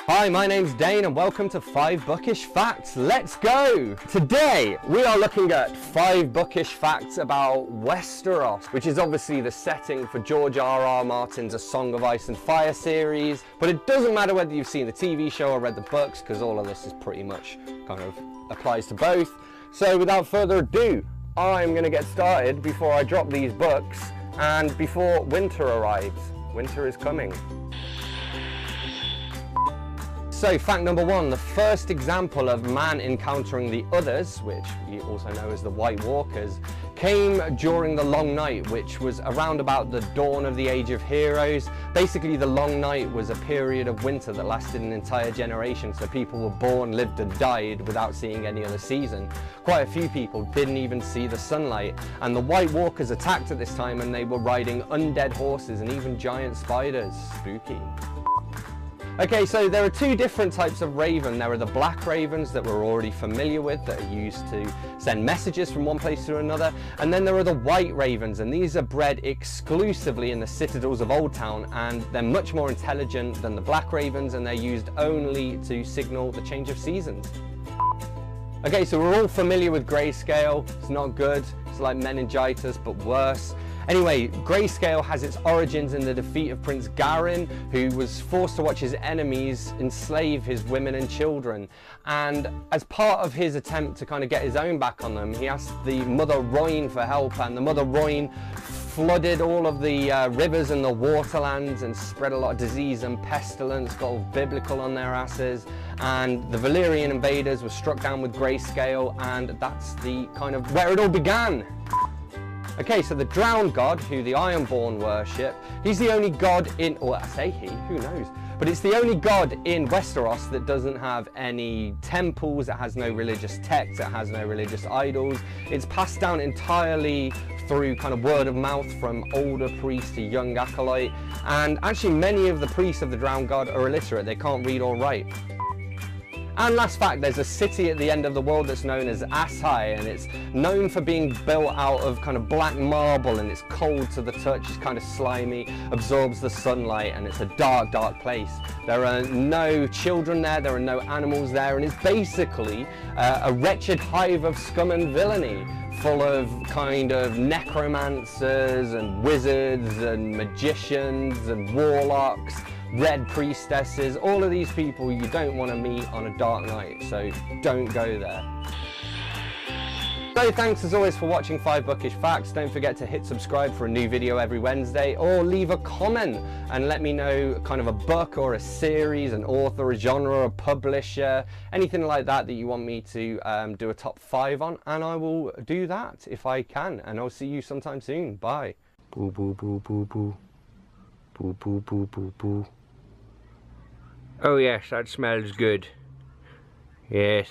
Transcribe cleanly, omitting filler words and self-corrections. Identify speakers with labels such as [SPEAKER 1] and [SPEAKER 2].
[SPEAKER 1] Hi, my name's Dane and welcome to 5 Bookish Facts. Let's go! Today we are looking at 5 bookish facts about Westeros, which is obviously the setting for George R.R. Martin's A Song of Ice and Fire series. But it doesn't matter whether you've seen the TV show or read the books, because all of this is pretty much kind of applies to both. So without further ado, I'm going to get started before I drop these books and before winter arrives. Winter is coming. So fact number 1, the first example of man encountering the others, which we also know as the White Walkers, came during the Long Night, which was around about the dawn of the Age of Heroes. Basically, the Long Night was a period of winter that lasted an entire generation, so people were born, lived and died without seeing any other season. Quite a few people didn't even see the sunlight, and the White Walkers attacked at this time, and they were riding undead horses and even giant spiders. Spooky. Okay, so there are 2 different types of raven. There are the black ravens that we're already familiar with, that are used to send messages from one place to another, and then there are the white ravens, and these are bred exclusively in the citadels of Old Town, and they're much more intelligent than the black ravens, and they're used only to signal the change of seasons. Okay, so we're all familiar with grayscale. It's not good. It's like meningitis, but worse. Anyway, grayscale has its origins in the defeat of Prince Garin, who was forced to watch his enemies enslave his women and children. And as part of his attempt to kind of get his own back on them, he asked the Mother Rhoyne for help, and the Mother Rhoyne flooded all of the rivers and the waterlands and spread a lot of disease and pestilence, got all biblical on their asses, and the Valyrian invaders were struck down with grayscale, and that's the kind of where it all began. Okay, so the drowned god, who the Ironborn worship, he's the only god in, or I say he, who knows, but it's the only god in Westeros that doesn't have any temples, it has no religious texts, it has no religious idols. It's passed down entirely through kind of word of mouth from older priest to young acolyte, and actually many of the priests of the drowned god are illiterate, they can't read or write. And last fact, there's a city at the end of the world that's known as Asshai, and it's known for being built out of kind of black marble, and it's cold to the touch, it's kind of slimy, absorbs the sunlight, and it's a dark, dark place. There are no children there, there are no animals there, and it's basically a wretched hive of scum and villainy, full of kind of necromancers and wizards and magicians and warlocks, red priestesses, all of these people you don't want to meet on a dark night, so don't go there. So thanks as always for watching 5 Bookish Facts. Don't forget to hit subscribe for a new video every Wednesday, or leave a comment and let me know kind of a book or a series, an author, a genre, a publisher, anything like that that you want me to do a top 5 on, and I will do that if I can, and I'll see you sometime soon. Bye. Boo boo boo boo boo. Boo boo boo boo boo.
[SPEAKER 2] Oh yes, that smells good. Yes.